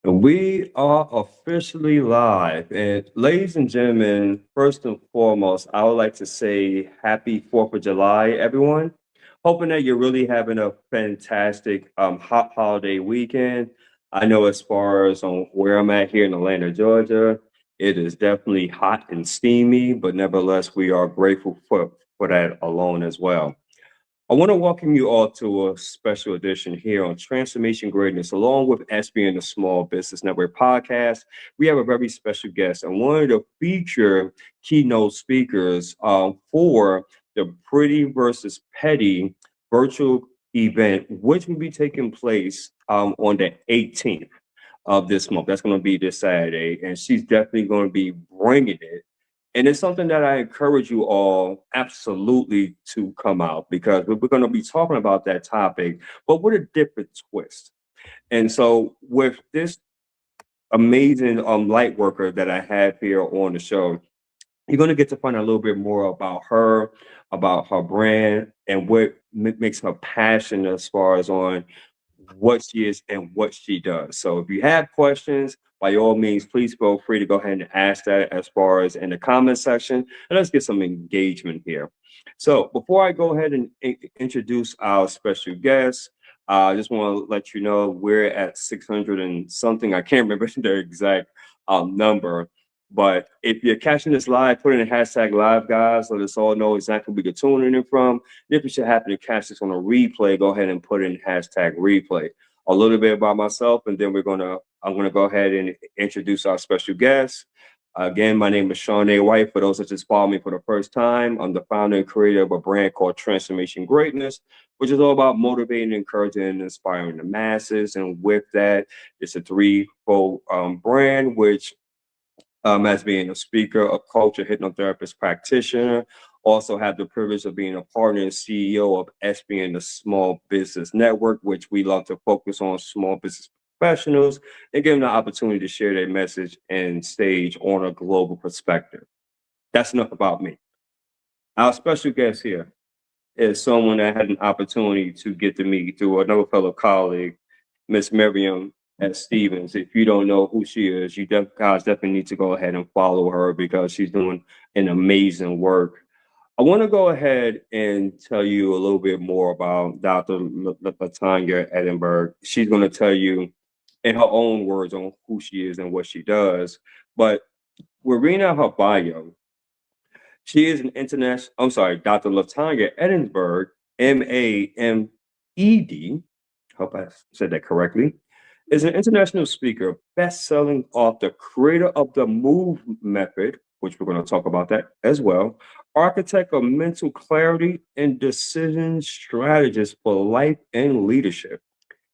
We are officially live. And ladies and gentlemen, first and foremost, I would like to say happy 4th of July, everyone. Hoping that you're really having a fantastic hot holiday weekend. I know as far as on where I'm at here in Atlanta, Georgia, it is definitely hot and steamy, but nevertheless, we are grateful for that alone as well. I want to welcome you all to a special edition here on Transformation Greatness, along with SBN, the Small Business Network podcast. We have a very special guest and one of the feature keynote speakers for the Pretty versus Petty virtual event, which will be taking place on the 18th of this month. That's going to be this Saturday, and she's definitely going to be bringing it. And it's something that I encourage you all absolutely to come out because we're going to be talking about that topic, but with a different twist. And so, with this amazing light worker that I have here on the show, you're going to get to find out a little bit more about her brand, and what makes her passionate as far as on what she is and what she does. So if you have questions, by all means, please feel free to go ahead and ask that as far as in the comment section, and let's get some engagement here. So before I go ahead and introduce our special guest, I just want to let you know we're at 600 and something. I can't remember the exact number. But if you're catching this live, put in the hashtag live, guys. Let us all know exactly where you're tuning in from. If you should happen to catch this on a replay, go ahead and put in hashtag replay. A little bit about myself, and then I'm gonna go ahead and introduce our special guest. Again, my name is Sean A. White. For those that just follow me for the first time, I'm the founder and creator of a brand called Transformation Greatness, which is all about motivating, encouraging, and inspiring the masses. And with that, it's a threefold brand, which as being a speaker, a culture hypnotherapist practitioner. Also have the privilege of being a partner and CEO of SBN, the Small Business Network, which we love to focus on small business professionals and give them the opportunity to share their message and stage on a global perspective. That's enough about me. Our special guest here is someone that had an opportunity to get to meet through another fellow colleague, Miss Miriam at Stevens. If you don't know who she is, guys definitely need to go ahead and follow her because she's doing an amazing work. I want to go ahead and tell you a little bit more about Dr. Latanya Edenburg. She's going to tell you in her own words on who she is and what she does. But we're reading out her bio. She is an international, I'm sorry, Dr. Latanya Edenburg, MAMED, hope I said that correctly, is an international speaker, best-selling author, creator of the MOVE method, which we're going to talk about that as well, architect of mental clarity and decision strategist for life and leadership.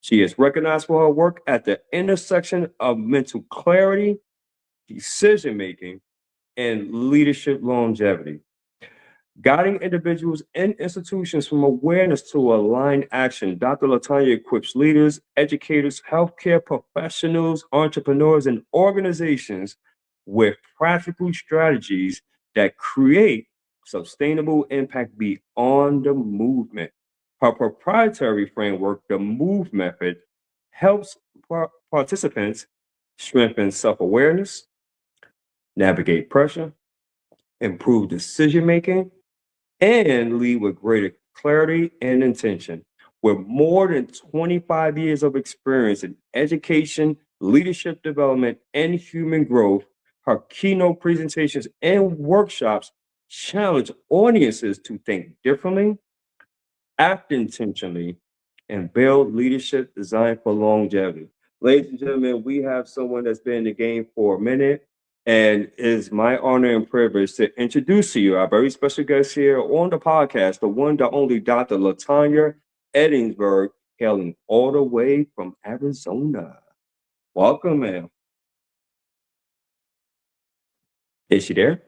She is recognized for her work at the intersection of mental clarity, decision-making, and leadership longevity, guiding individuals and institutions from awareness to aligned action. Dr. Latanya equips leaders, educators, healthcare professionals, entrepreneurs, and organizations with practical strategies that create sustainable impact beyond the movement. Her proprietary framework, the MOVE method, helps participants strengthen self awareness, navigate pressure, improve decision making, and lead with greater clarity and intention. With more than 25 years of experience in education, leadership development, and human growth, her keynote presentations and workshops challenge audiences to think differently, act intentionally, and build leadership designed for longevity. Ladies and gentlemen, we have someone that's been in the game for a minute, and it is my honor and privilege to introduce to you our very special guest here on the podcast, the one, the only Dr. Latanya Edenburg, hailing all the way from Arizona. Welcome, ma'am. Is she there?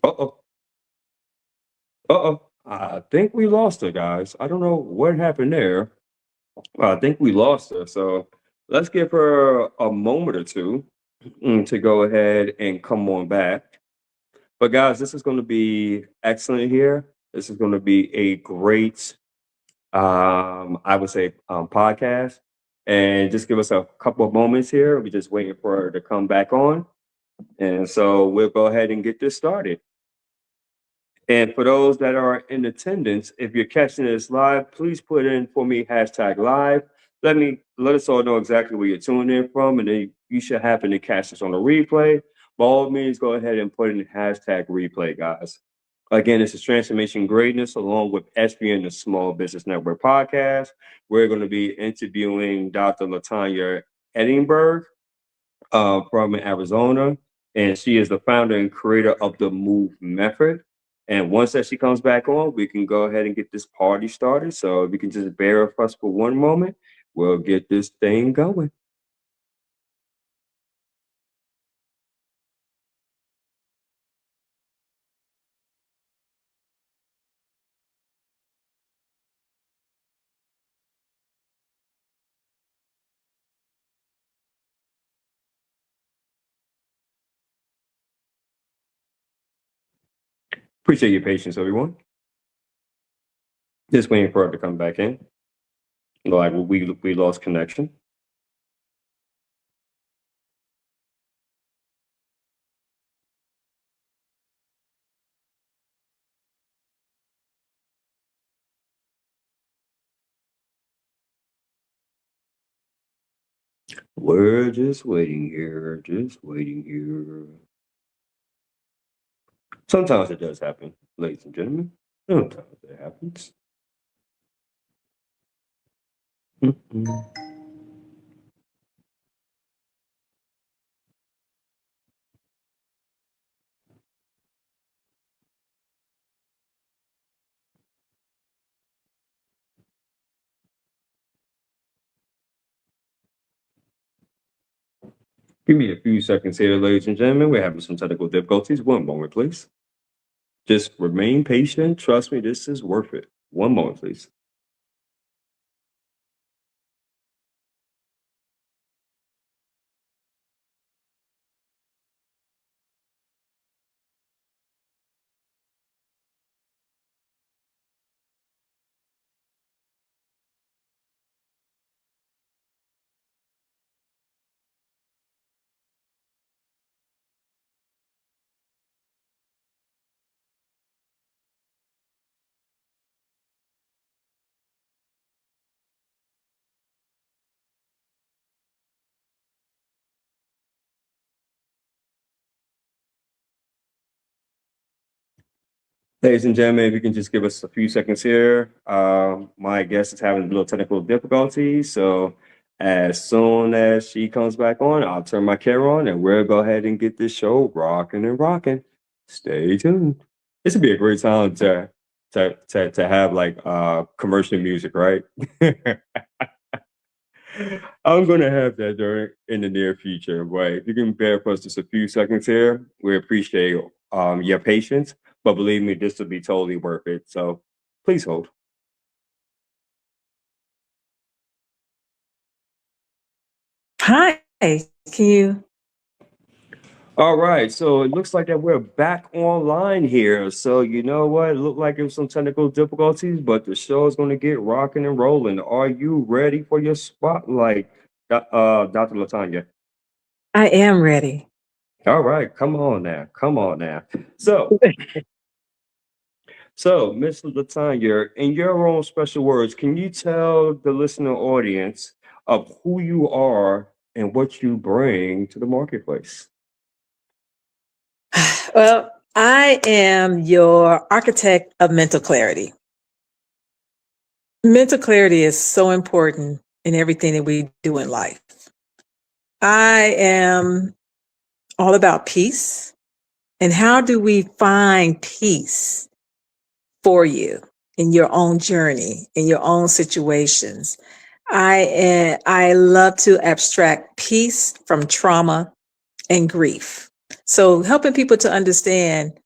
Uh-oh. Uh-oh. I think we lost her, guys. I don't know what happened there. I think we lost her. So let's give her a moment or two to go ahead and come on back. But guys, this is going to be excellent here. This is going to be a great, I would say, podcast. And just give us a couple of moments here. We're just waiting for her to come back on. And so we'll go ahead and get this started. And for those that are in attendance, if you're catching this live, please put in for me #live. Let us all know exactly where you're tuning in from, and then you should happen to catch this on a replay. By all means, go ahead and put in #replay, guys. Again, this is Transformation Greatness along with SBN, the Small Business Network podcast. We're going to be interviewing Dr. Latanya Edenburg from Arizona, and she is the founder and creator of the Move Method. And once that she comes back on, we can go ahead and get this party started. So if you can just bear with us for one moment, we'll get this thing going. Appreciate your patience, everyone. Just waiting for her to come back in. Like we lost connection. We're just waiting here, just waiting here. Sometimes it does happen, ladies and gentlemen. Sometimes it happens. Mm-mm. Give me a few seconds here, ladies and gentlemen. We're having some technical difficulties. One moment, please. Just remain patient. Trust me, this is worth it. One moment, please. Ladies and gentlemen, if you can just give us a few seconds here. My guest is having a little technical difficulties. So as soon as she comes back on, I'll turn my camera on and we'll go ahead and get this show rocking and rocking. Stay tuned. This would be a great time to have like commercial music, right? I'm gonna have that during in the near future, but if you can bear with us just a few seconds here, we appreciate your patience. But believe me, this will be totally worth it. So please hold. Hi, can you? All right, so it looks like that we're back online here. So you know what? It looked like it was some technical difficulties, but the show is going to get rocking and rolling. Are you ready for your spotlight, Dr. Latanya? I am ready. All right, come on now, come on now. So, Miss Latanya, in your own special words, can you tell the listener audience of who you are and what you bring to the marketplace? Well, I am your architect of mental clarity. Mental clarity is so important in everything that we do in life. I am all about peace. And how do we find peace for you in your own journey, in your own situations? I love to abstract peace from trauma and grief. So helping people to understand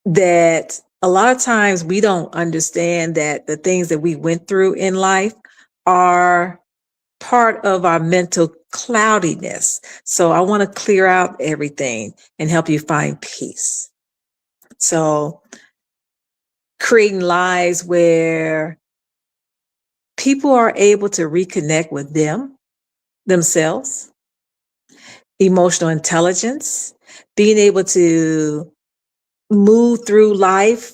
that a lot of times we don't understand that the things that we went through in life are part of our mental cloudiness. So I want to clear out everything and help you find peace. So creating lives where people are able to reconnect with themselves, emotional intelligence, being able to move through life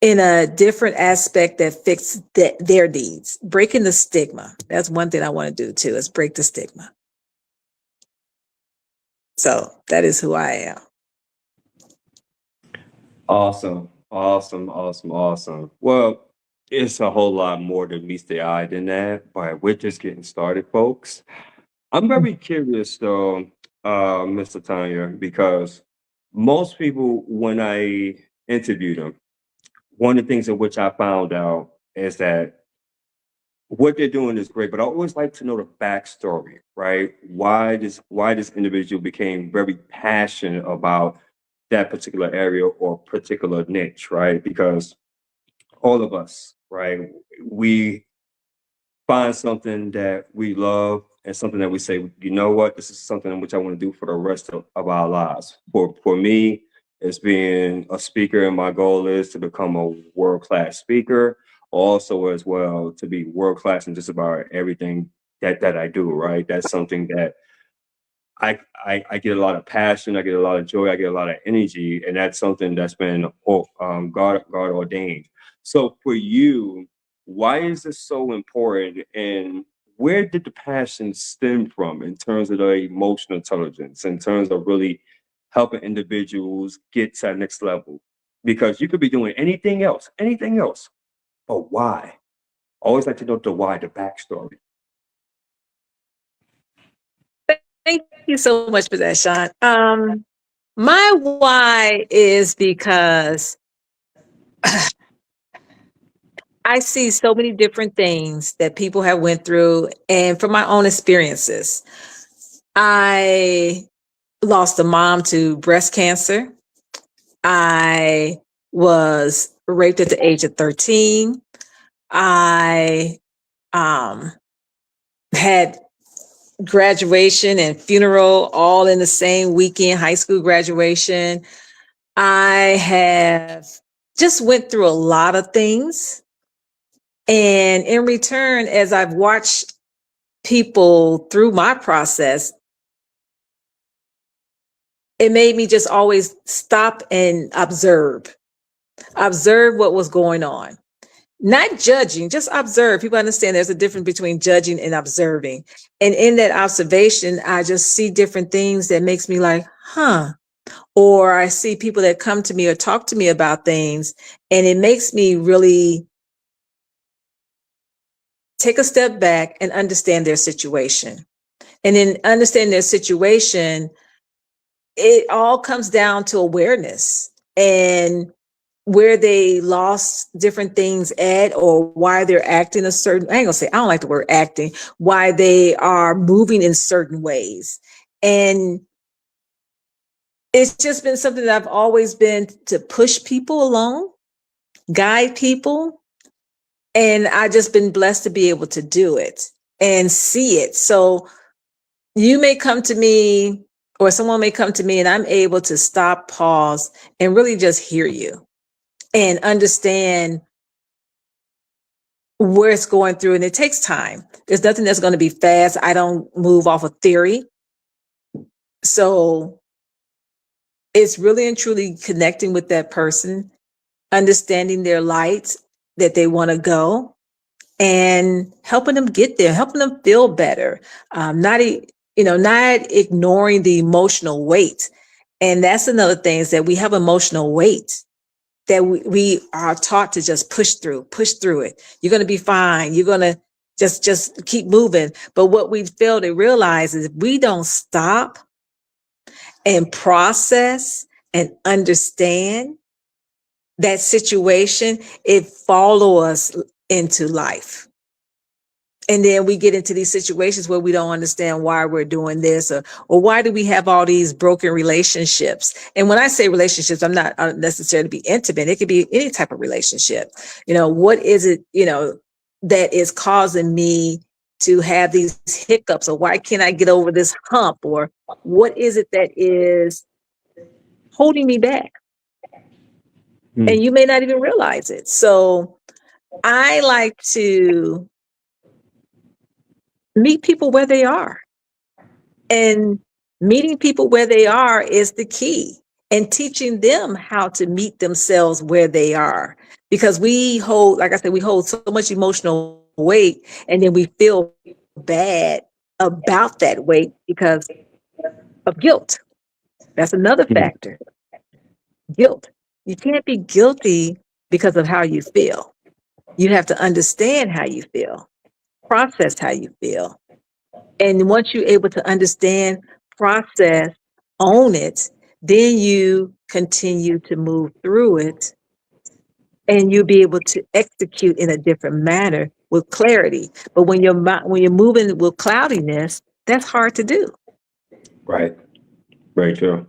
in a different aspect that fits their needs, breaking the stigma. That's one thing I want to do too, is break the stigma. So that is who I am. Awesome, awesome, awesome, awesome. Well, it's a whole lot more that meets the eye than that, but we're just getting started, folks. I'm very curious though, Mr. Tanya, because most people, when I interview them, one of the things in which I found out is that what they're doing is great, but I always like to know the backstory, right? Why this individual became very passionate about that particular area or particular niche, right? Because all of us, right, we find something that we love and something that we say, you know what, this is something in which I want to do for the rest of our lives. For me, it's being a speaker, and my goal is to become a world-class speaker, also as well to be world-class in just about everything that I do, right? That's something that I get a lot of passion, I get a lot of joy, I get a lot of energy, and that's something that's been God ordained. So for you, why is this so important, and where did the passion stem from in terms of the emotional intelligence, in terms of really helping individuals get to that next level? Because you could be doing anything else, but why? I always like to know the why, the backstory. Thank you so much for that, Sean. My why is because I see so many different things that people have went through, and from my own experiences, I lost a mom to breast cancer. I was raped at the age of 13. I um, had graduation and funeral all in the same weekend, high school graduation. I have just went through a lot of things. And in return, as I've watched people through my process, it made me just always stop and observe what was going on. Not judging, just observe. People understand there's a difference between judging and observing. And in that observation, I just see different things that makes me like, huh. Or I see people that come to me or talk to me about things, and it makes me really take a step back and understand their situation. And in understanding their situation, it all comes down to awareness and where they lost different things at, or why they're acting a certain, I ain't gonna say, I don't like the word acting, why they are moving in certain ways. And it's just been something that I've always been to push people along, guide people. And I just been blessed to be able to do it and see it. So you may come to me, or someone may come to me, and I'm able to stop, pause, and really just hear you and understand where it's going through. And it takes time. There's nothing that's going to be fast. I don't move off of theory. So it's really and truly connecting with that person, understanding their light that they want to go, and helping them get there, helping them feel better. Not ignoring the emotional weight. And that's another thing, is that we have emotional weight that we are taught to just push through it. You're going to be fine. You're going to just keep moving. But what we fail to realize is, if we don't stop and process and understand that situation, it follow us into life. And then we get into these situations where we don't understand why we're doing this, or why do we have all these broken relationships? And when I say relationships, I'm not necessarily to be intimate. It could be any type of relationship. What is it, that is causing me to have these hiccups, or why can't I get over this hump? Or what is it that is holding me back? Hmm. And you may not even realize it. So I like to meet people where they are. And meeting people where they are is the key, and teaching them how to meet themselves where they are. Because we hold, like I said, we hold so much emotional weight, and then we feel bad about that weight because of guilt. That's another Mhm. factor. Guilt. You can't be guilty because of how you feel. You have to understand how you feel, process how you feel. And once you're able to understand, process, own it, then you continue to move through it, and you'll be able to execute in a different manner with clarity. But when you're moving with cloudiness, that's hard to do. Right. Very true.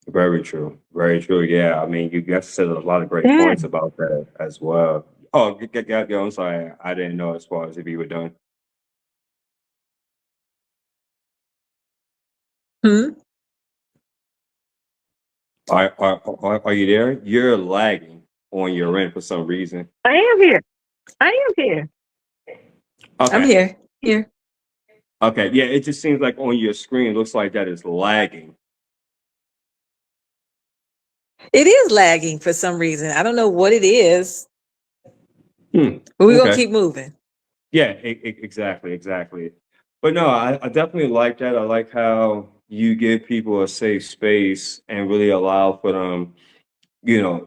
Very true. Very true. Yeah. I mean, you guys said a lot of great Yeah. points about that as well. Oh, go. I'm sorry. I didn't know as far as if you were done. Hmm? Are you there? You're lagging on your end for some reason. I am here. I am here. I'm Okay. here. Here. Okay. Yeah. It just seems like on your screen, it looks like that is lagging. It is lagging for some reason. I don't know what it is, Hmm. but we're gonna Okay. keep moving. Yeah, exactly, exactly. But no, I definitely like that. I like how you give people a safe space and really allow for them,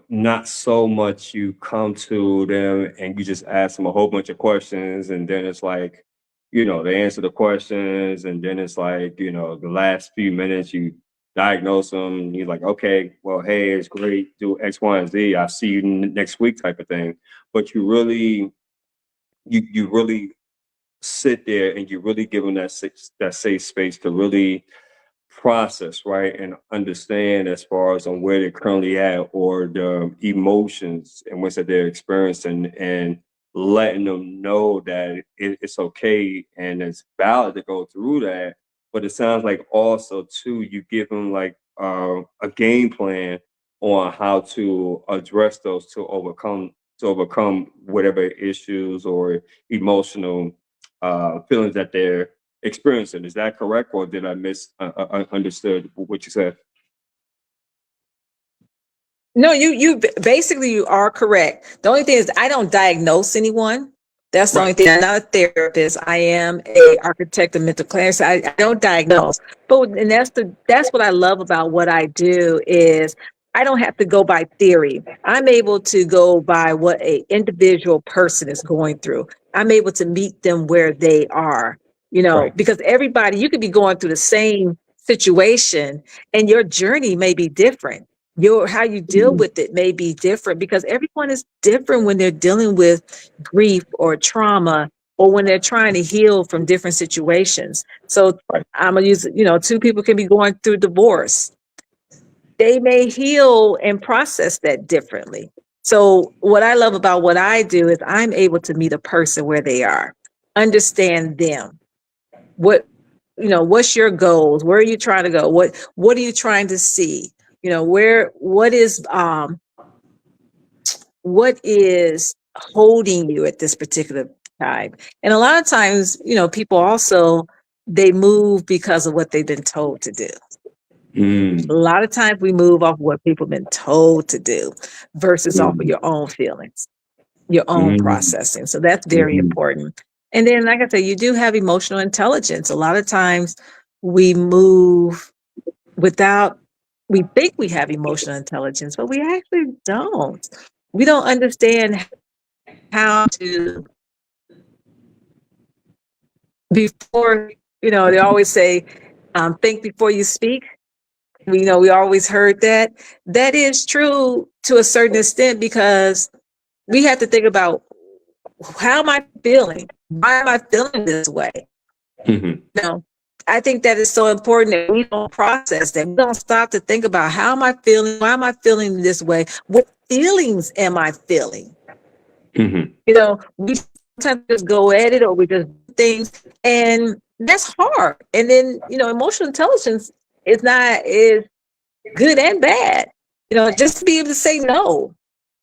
not so much you come to them and you just ask them a whole bunch of questions, and then it's like, they answer the questions, and then it's like, the last few minutes you diagnose them. You're like, okay, well, hey, it's great, do X, Y, and Z. I'll see you next week, type of thing. But you really sit there and you really give them that safe space to really process, right, and understand as far as on where they're currently at, or the emotions and what's that they're experiencing, and letting them know that it's okay and it's valid to go through that. But it sounds like also too, you give them like a game plan on how to address those, to overcome whatever issues or emotional feelings that they're experiencing. Is that correct, or did I understood what you said? No, basically you are correct. The only thing is I don't diagnose anyone. That's the Right, only thing. I'm not a therapist. I am a architect of mental clarity. So I don't diagnose. But and that's what I love about what I do is I don't have to go by theory. I'm able to go by what a individual person is going through. I'm able to meet them where they are, right. because everybody, you could be going through the same situation and your journey may be different. Your how you deal Mhm. with it may be different because everyone is different when they're dealing with grief or trauma, or when they're trying to heal from different situations. So Right. I'm gonna use, two people can be going through divorce. They may heal and process that differently. So what I love about what I do is I'm able to meet a person where they are, understand them. What's your goals? Where are you trying to go? What are you trying to see? What is holding you at this particular time? And a lot of times, people also they move because of what they've been told to do. A Mm, lot of times we move off what people have been told to do versus off of mm, your own feelings, your own mm, processing. So that's very mhm, important. And then, like I said, you do have emotional intelligence. A lot of times we move without, we think we have emotional intelligence, but we actually don't. We don't understand how to, before, they always say, think before you speak. We always heard that. That is true to a certain extent because we have to think about, how am I feeling? Why am I feeling this way? mhm, No, I think that is so important that we don't process that. We don't stop to think about, how am I feeling? Why am I feeling this way? What feelings am I feeling? mhm, We sometimes just go at it, or we just do things, and that's hard. And then, emotional intelligence is good and bad. Just to be able to say no.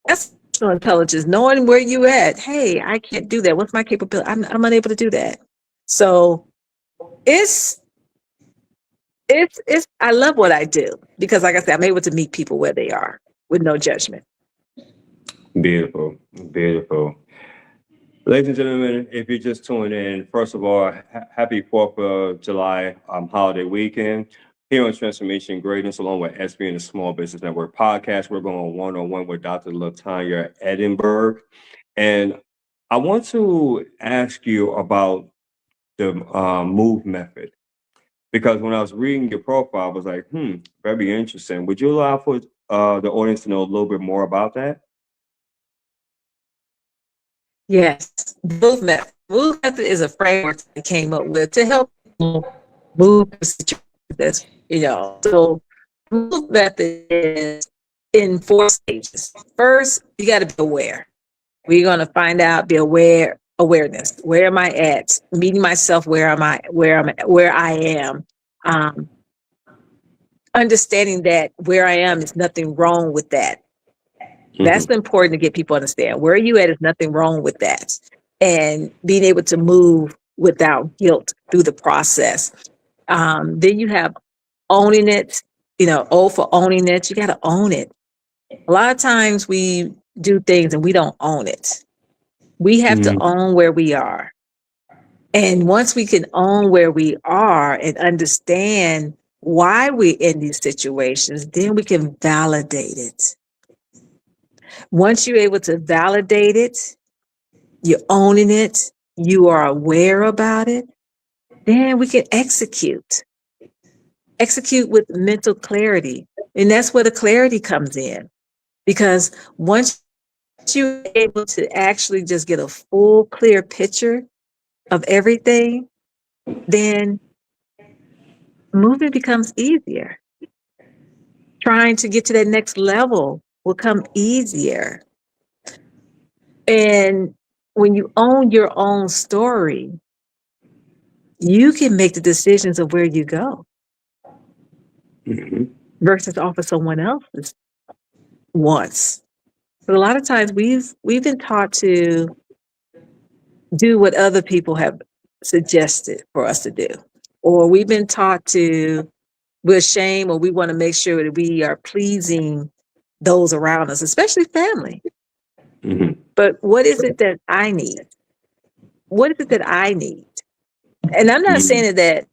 That's intelligence, knowing where you at. Hey, I can't do that. What's my capability? I'm unable to do that. So it's I love what I do because, like I said, I'm able to meet people where they are with no judgment. Beautiful, beautiful. Ladies and gentlemen, if you're just tuning in, first of all, happy 4th of July holiday weekend. Here on Transformation Greatness, along with SBN, the Small Business Network podcast, we're going one-on-one with Dr. Latanya Edenburg. And I want to ask you about the move method, because when I was reading your profile, I was like, very interesting. Would you allow for the audience to know a little bit more about that? Yes, movement. Move method is a framework that I came up with to help people move through situations. So move method is in 4 stages. First, you got to be aware. We're going to find out, be aware, awareness. Where am I at? Meeting myself. Where am I? Where I am. Um, Understanding that where I am is nothing wrong with that. That's important to get people to understand. Where are you at is nothing wrong with that. And being able to move without guilt through the process. Then you have owning it, O for owning it. You got to own it. A lot of times we do things and we don't own it. We have to own where we are. And once we can own where we are and understand why we're in these situations, then we can validate it. Once you're able to validate it, you're owning it, you are aware about it, then we can execute with mental clarity. And that's where the clarity comes in. Because once you're able to actually just get a full, clear picture of everything, then moving becomes easier. Trying to get to that next level will come easier. And when you own your own story, you can make the decisions of where you go versus off of someone else's wants. But a lot of times we've been taught to do what other people have suggested for us to do, or we've been taught to, we're ashamed, or we want to make sure that we are pleasing those around us, especially family. But what is it that I need? What is it that I need? And I'm not saying that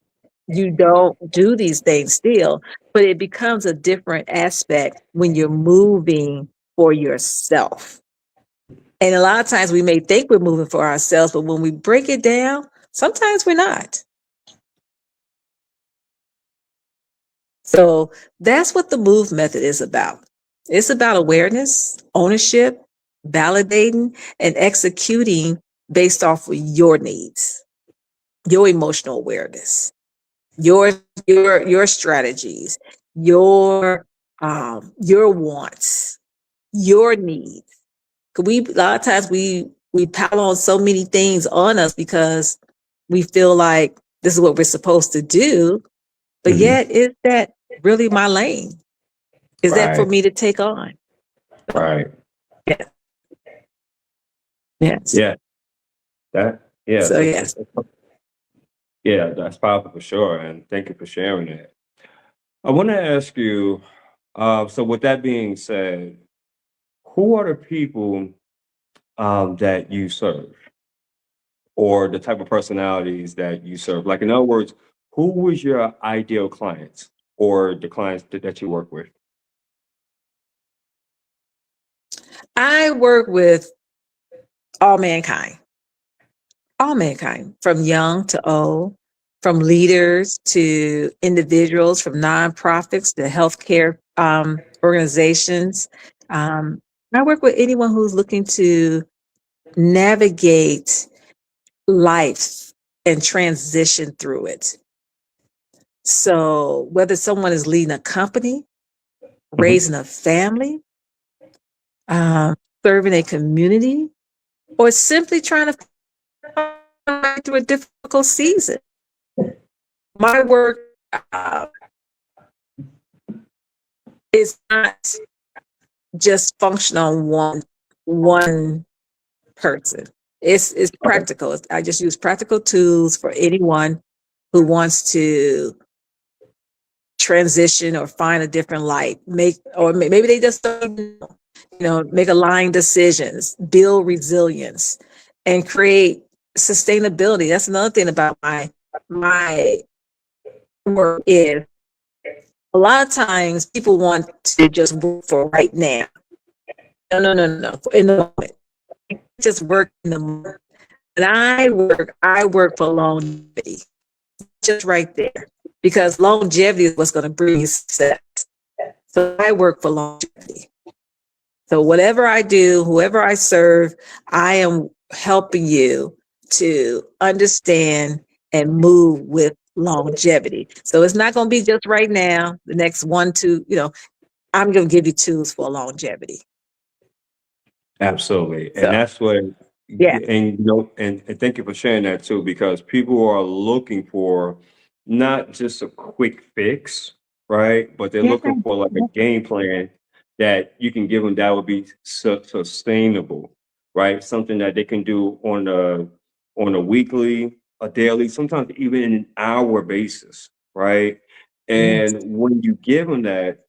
you don't do these things still, but it becomes a different aspect when you're moving for yourself. And a lot of times we may think we're moving for ourselves, but when we break it down, sometimes we're not. So that's what the move method is about. It's about awareness, ownership, validating, and executing based off of your needs, your emotional awareness, your strategies, your wants, your needs. 'Cause a lot of times we pile on so many things on us because we feel like this is what we're supposed to do, but yet is that really my lane? Is that for me to take on? Right. Yeah. Yes. Yeah. So yes. Yeah, that's powerful for sure. And thank you for sharing it. I want to ask you, so with that being said, who are the people that you serve, or the type of personalities that you serve? Like, in other words, who was your ideal clients or the clients that you work with? I work with all mankind, from young to old, from leaders to individuals, from nonprofits to healthcare organizations. I work with anyone who's looking to navigate life and transition through it. So whether someone is leading a company, raising a family, serving a community, or simply trying to find through a difficult season, my work is not just function on one one person. It's Okay. practical. I just use practical tools for anyone who wants to transition or find a different life. Maybe they just don't, make aligned decisions, build resilience, and create sustainability. That's another thing about my work is a lot of times people want to just work for right now. No, no, no, no. In the moment. Just work in the moment. And I work for longevity. Just right there. Because longevity is what's going to bring you success. So I work for longevity. So whatever I do, whoever I serve, I am helping you to understand and move with longevity. So it's not going to be just right now, the next 1, 2, I'm going to give you tools for longevity. Absolutely. And So, that's what, yeah. and thank you for sharing that too, because people are looking for not just a quick fix, right? But they're Yeah. looking for like a game plan that you can give them that would be sustainable, right? Something that they can do on a weekly, a daily, sometimes even an hour basis, right? Yes. And when you give them that,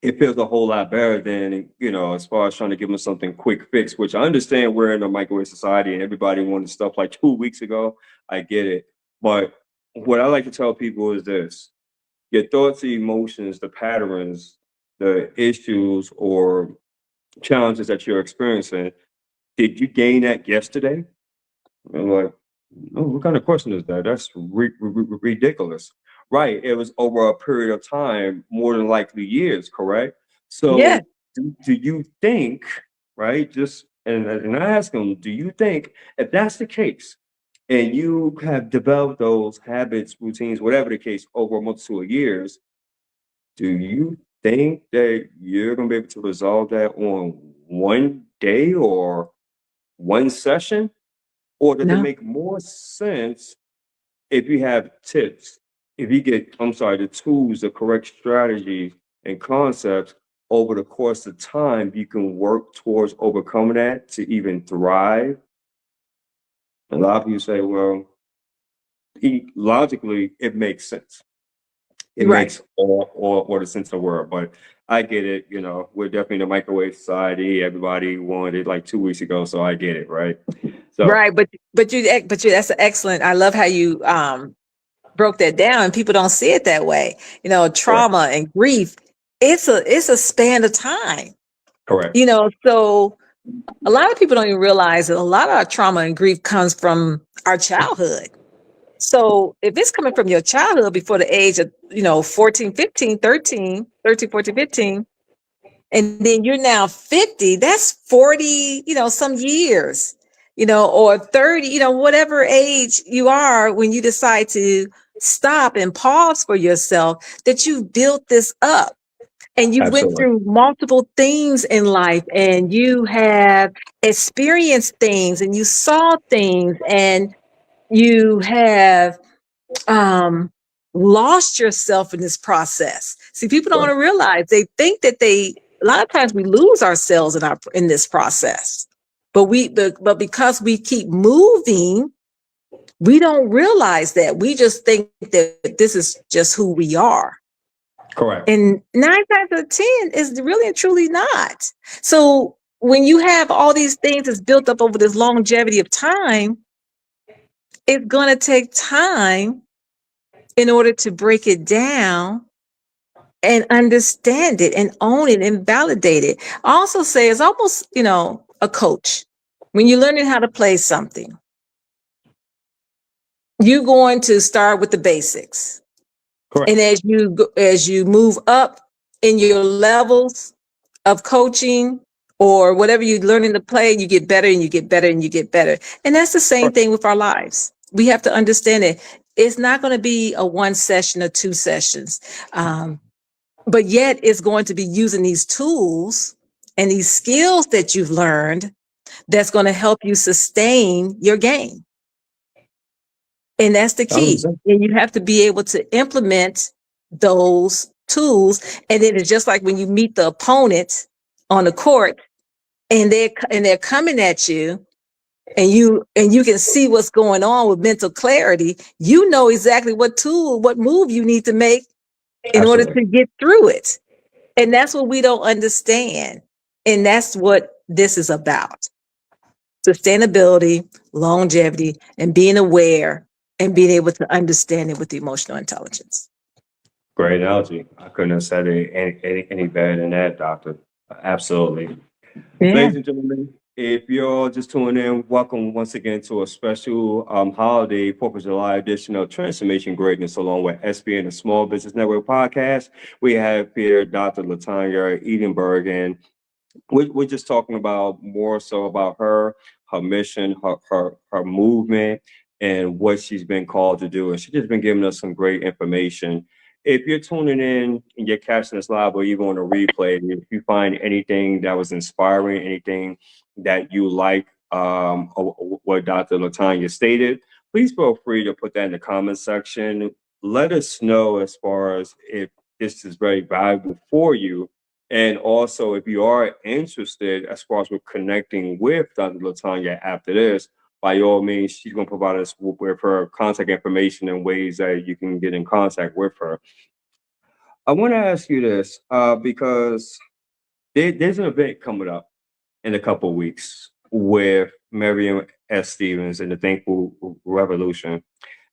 it feels a whole lot better than, as far as trying to give them something quick fix, which I understand we're in a microwave society and everybody wanted stuff like 2 weeks ago. I get it. But what I like to tell people is this: your thoughts, the emotions, the patterns, the issues or challenges that you're experiencing, did you gain that yesterday? I'm like, oh, what kind of question is that? That's ridiculous. Right. It was over a period of time, more than likely years, correct? Yeah. So do you think, right? And I ask them, do you think if that's the case, and you have developed those habits, routines, whatever the case, over a multitude of years, do you think that you're gonna be able to resolve that on one day or one session? Or does it No. make more sense if you have tips, if you get, I'm sorry, the tools, the correct strategies and concepts over the course of time, you can work towards overcoming that to even thrive? A lot of people say, well, logically, it makes sense. It Right. makes all the sense in the world. But I get it, we're definitely in a microwave society. Everybody wanted it like 2 weeks ago, so I get it, right? So, Right. But that's excellent. I love how you broke that down, and people don't see it that way. correct, Trauma and grief, it's a span of time. correct. So a lot of people don't even realize that a lot of our trauma and grief comes from our childhood. So if it's coming from your childhood before the age of, 14, 15, 13, 13, 14, 15, and then you're now 50, that's 40, some years, or 30, whatever age you are when you decide to stop and pause for yourself, that you've built this up and you went Absolutely. through multiple things in life and you have experienced things and you saw things and you have um lost yourself in this process. See, people don't want Right. to realize, they think that a lot of times we lose ourselves in this process. But because we keep moving, we don't realize that. We just think that this is just who we are. Correct. And 9 times out of 10 is really and truly not. So when you have all these things that's built up over this longevity of time, it's going to take time in order to break it down and understand it and own it and validate it. I also say it's almost, a coach. When you're learning how to play something, you're going to start with the basics. Correct. And as you move up in your levels of coaching or whatever you're learning to play, you get better and you get better and you get better. And that's the same Correct. thing with our lives. We have to understand it. It's not going to be a one session or two sessions. But yet it's going to be using these tools and these skills that you've learned that's going to help you sustain your game. And that's the key. 100%. And you have to be able to implement those tools. And then it's just like when you meet the opponent on the court, and they're coming at you, and you can see what's going on with mental clarity. You know exactly what move you need to make in order Absolutely. to get through it. And that's what we don't understand. And that's what this is about: sustainability, longevity, and being aware and being able to understand it with emotional intelligence. Great analogy. I couldn't have said it any better than that, Doctor. Absolutely. Yeah. Ladies and gentlemen, if you're just tuning in, welcome once again to a special holiday 4th of July edition of Transformation Greatness, along with SBN, the Small Business Network podcast. We have here Dr. Latanya Edenburg, and we're just talking about more so about her mission, her movement, and what she's been called to do. And she's just been giving us some great information. If you're tuning in and you're catching this live or even on a replay, if you find anything that was inspiring, anything that you like, what Dr. Latanya stated, please feel free to put that in the comment section. Let us know as far as if this is very valuable for you, and also, if you are interested, as far as with connecting with Dr. Latanya after this, by all means, she's going to provide us with her contact information and ways that you can get in contact with her. I want to ask you this because there's an event coming up in a couple of weeks with Miriam S. Stevens and the Thankful Revolution,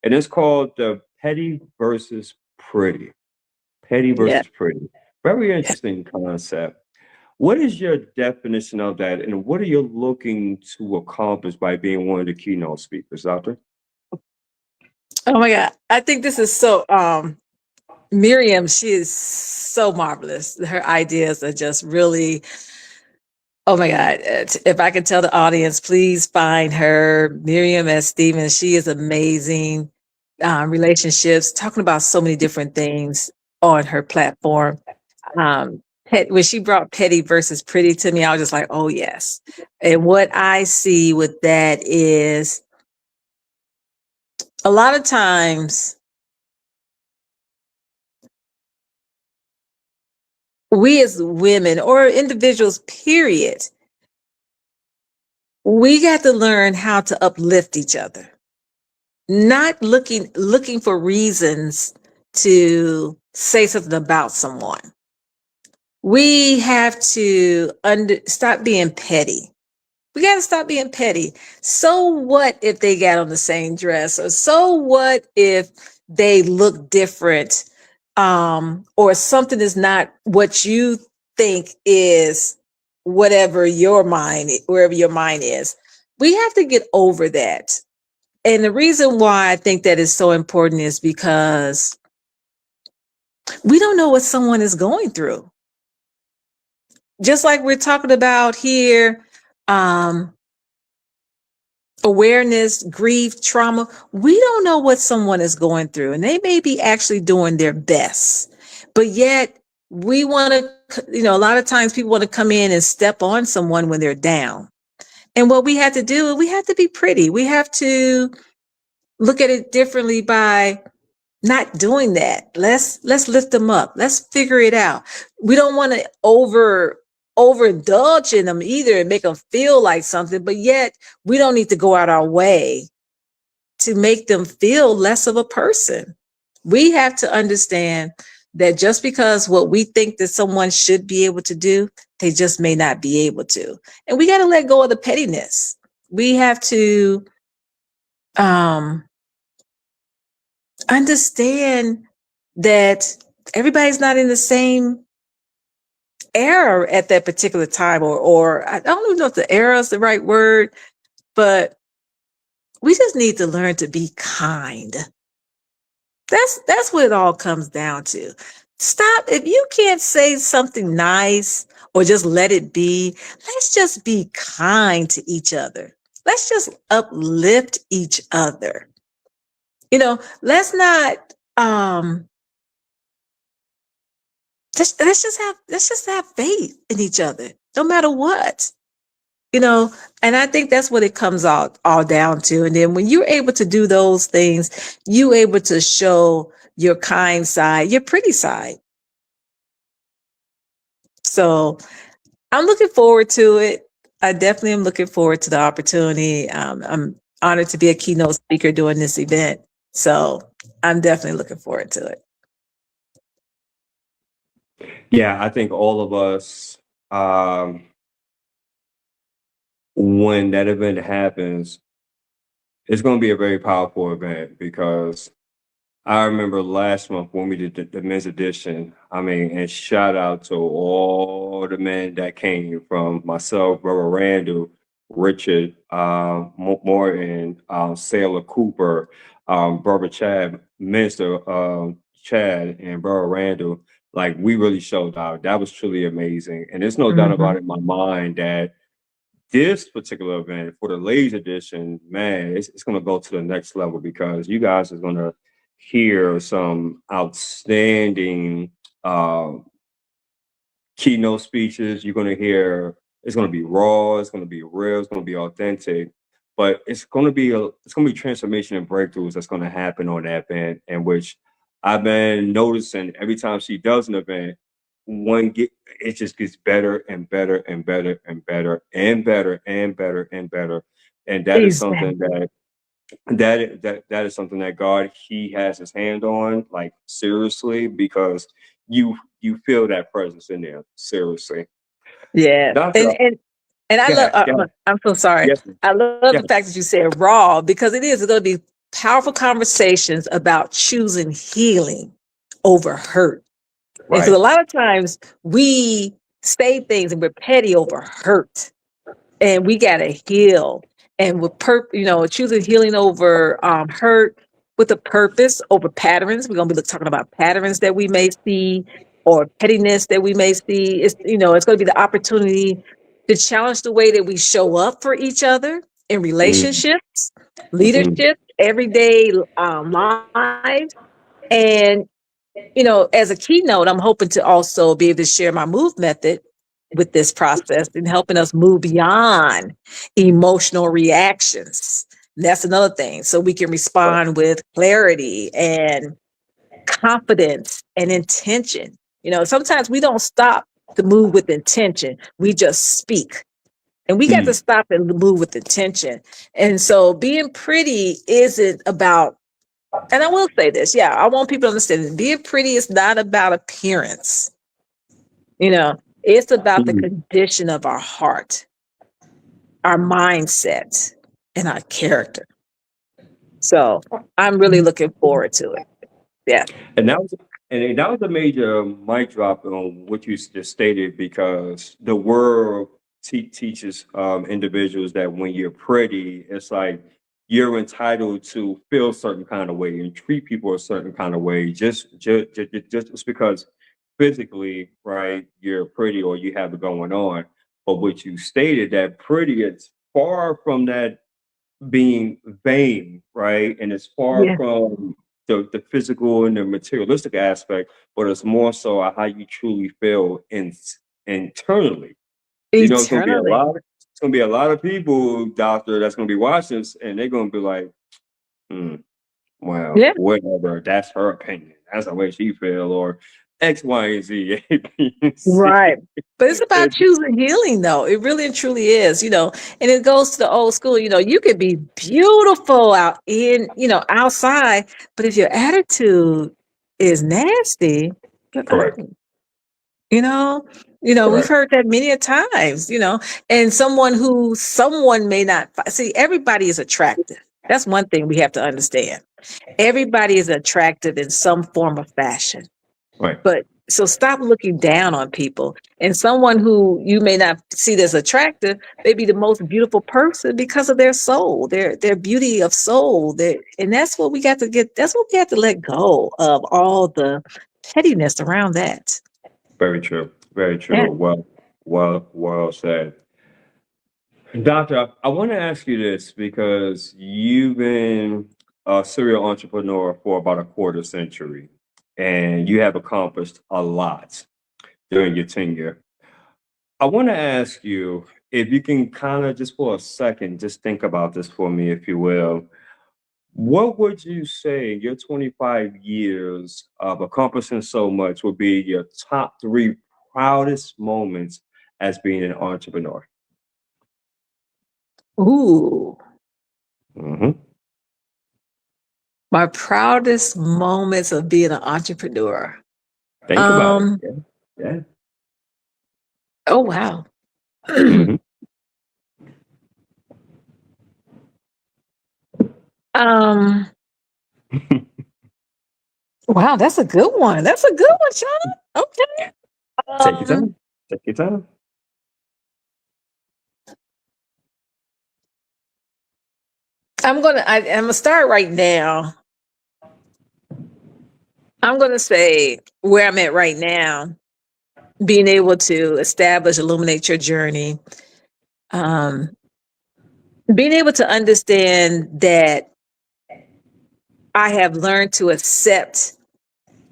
and it's called the Petty versus Pretty. Petty Yeah. versus Pretty. Very interesting concept. What is your definition of that, and what are you looking to accomplish by being one of the keynote speakers, Doctor? Oh my God. I think this is so Miriam, she is so marvelous. Her ideas are just really, oh my God. If I could tell the audience, please find her, Miriam S. Stevens. She is amazing. Relationships, talking about so many different things on her platform. When she brought Petty versus Pretty to me, I was just like, oh, yes. And what I see with that is a lot of times we as women or individuals, period, we got to learn how to uplift each other, not looking for reasons to say something about someone. We have to stop being petty. We got to stop being petty. So what if they got on the same dress? Or so what if they look different? Or something is not what you think is, wherever your mind is. We have to get over that. And the reason why I think that is so important is because we don't know what someone is going through. Just like we're talking about here, um, awareness, grief, trauma. We don't know what someone is going through, and they may be actually doing their best, but yet we want to, a lot of times people want to come in and step on someone when they're down. And what we have to do, we have to be pretty. We have to look at it differently by not doing that. Let's lift them up. Let's figure it out. We don't want to overindulge in them either and make them feel like something, but yet we don't need to go out our way to make them feel less of a person. We have to understand that just because what we think that someone should be able to do, they just may not be able to. And we got to let go of the pettiness. We have to understand that everybody's not in the same era at that particular time, or I don't even know if the era is the right word, but we just need to learn to be kind. That's what it all comes down to. Stop. If you can't say something nice or just let it be, let's just be kind to each other. Let's just uplift each other. Let's not let's just have faith in each other, no matter what. And I think that's what it comes all down to. And then when you're able to do those things, you able to show your kind side, your pretty side. So I'm looking forward to it. I definitely am looking forward to the opportunity. I'm honored to be a keynote speaker during this event. So I'm definitely looking forward to it. Yeah, I think all of us, when that event happens, it's going to be a very powerful event because I remember last month when we did the men's edition. I mean, and shout out to all the men that came from myself, Brother Randall, Richard, Morton, Sailor Cooper, Brother Chad, Minister Chad, and Brother Randall. Like, we really showed out. That was truly amazing. And there's no doubt about Mhm. it in my mind that this particular event for the ladies edition, man, it's going to go to the next level because you guys are going to hear some outstanding uh, keynote speeches. You're going to hear it's going to be raw, it's going to be real, it's going to be authentic, but it's going to be transformation and breakthroughs that's going to happen on that event. In which I've been noticing every time she does an event, one get it just gets better and better and better and better and better and better and better, and that is something Exactly. that is something that God He has His hand on, like seriously, because you feel that presence in there, seriously. Yeah. Doctor, And I go love, ahead, go ahead. I'm so sorry. Yes, I love yes, the fact that you said raw because it is going to be powerful conversations about choosing healing over hurt. And because right. a lot of times we say things and we're petty over hurt. And we gotta heal. And with choosing healing over hurt with a purpose over patterns. We're gonna be talking about patterns that we may see or pettiness that we may see. It's gonna be the opportunity to challenge the way that we show up for each other in Mm, relationships, mhm, leadership, everyday lives. And as a keynote, I'm hoping to also be able to share my move method with this process and helping us move beyond emotional reactions. And that's another thing. So we can right. respond with clarity and confidence and intention. Sometimes we don't stop to move with intention. We just speak. And we got to Mm, stop and move with intention. And so being pretty isn't about, and I will say this, yeah, I want people to understand that being pretty is not about appearance. It's about the mm, condition of our heart, our mindset, and our character. So I'm really looking forward to it. Yeah. and that was a major mic drop on what you just stated because the world teaches individuals that when you're pretty, it's like you're entitled to feel a certain kind of way and treat people a certain kind of way just because physically, right, you're pretty or you have it going on. But what you stated that pretty is far from that being vain, right? And it's far Yeah. from the physical and the materialistic aspect, but it's more so how you truly feel internally. You know, Eternally. it's gonna be a lot of people, doctor, that's gonna be watching this, and they're gonna be like, hmm, well, Yeah. whatever. That's her opinion. That's the way she feel, or X, Y, and Z, A, B, and C. Right. But it's about choosing healing, though. It really and truly is, and it goes to the old school, you could be beautiful outside, but if your attitude is nasty, you're Correct. ugly. You know, we've Correct. heard that many a times, and someone may not see everybody is attractive. That's one thing we have to understand. Everybody is attractive in some form or fashion. Right. But so stop looking down on people. And someone who you may not see as attractive may be the most beautiful person because of their soul, their beauty of soul. And that's what we got to get. That's what we have to let go of all the pettiness around that. Very true. Very Yeah. true. Well said. Doctor, I want to ask you this because you've been a serial entrepreneur for about a quarter century and you have accomplished a lot during your tenure. I want to ask you if you can kind of just for a second, just think about this for me, if you will. What would you say in your 25 years of accomplishing so much would be your top three proudest moments as being an entrepreneur? Ooh, Hmm. my proudest moments of being an entrepreneur. Think about it. Um, Yeah. Yeah. oh wow. Hmm. um, wow, that's a good one. That's a good one, Sean. Okay. Take your Um, time. Take your time. I'm gonna start right now. I'm gonna say where I'm at right now, being able to establish, illuminate your journey, um, being able to understand that I have learned to accept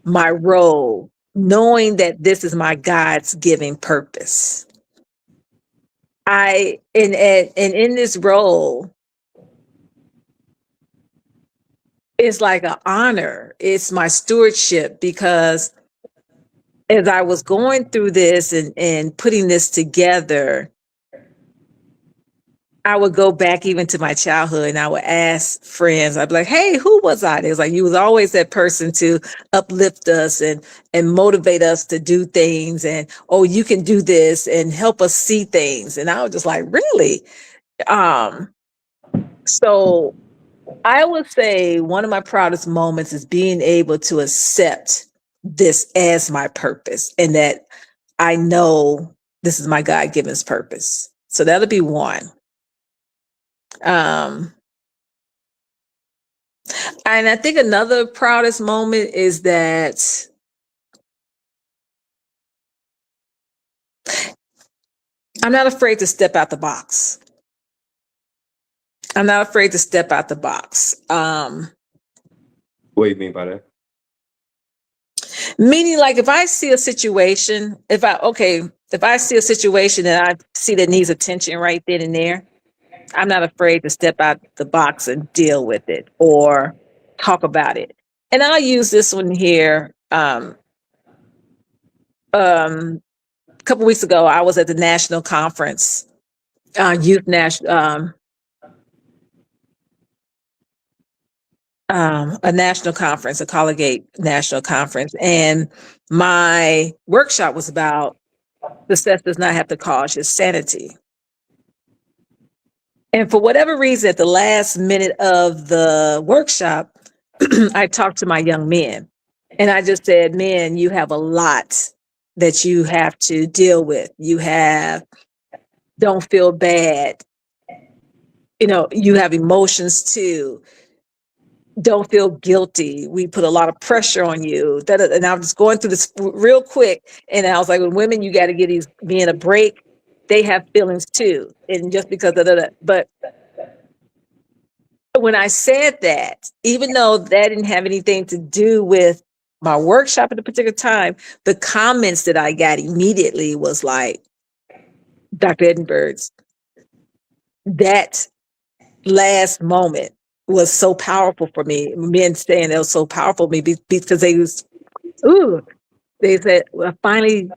my role, knowing that this is my God's given purpose. And in this role, it's like an honor. It's my stewardship because as I was going through this and putting this together, I would go back even to my childhood and I would ask friends, I'd be like, hey, who was I? It was like, you was always that person to uplift us and motivate us to do things. And, oh, you can do this and help us see things. And I was just like, really? Um, so I would say one of my proudest moments is being able to accept this as my purpose and that I know this is my God given purpose. So that'll be one. Um, and I think another proudest moment is that I'm not afraid to step out the box. I'm not afraid to step out the box. What do you mean by that? Meaning like if I see a situation, if I see a situation that I see that needs attention right then and there, I'm not afraid to step out the box and deal with it or talk about it. And I'll use this one here. A couple weeks ago, I was at the national conference, youth national, a national conference, a Collegiate national conference, and my workshop was about success does not have to cost you sanity. And for whatever reason, at the last minute of the workshop, I talked to my young men and I just said, men, you have a lot that you have to deal with. You have, don't feel bad. You know, you have emotions too. Don't feel guilty. We put a lot of pressure on you. And I was going through this real quick. And I was like, with women, you got to get these men a break. They have feelings too. And just because of that, but when I said that, even though that didn't have anything to do with my workshop at a particular time, the comments that I got immediately was like, Dr. Edenburg's, that last moment was so powerful for me. Men saying that was so powerful for me because ooh, they said, well, I finally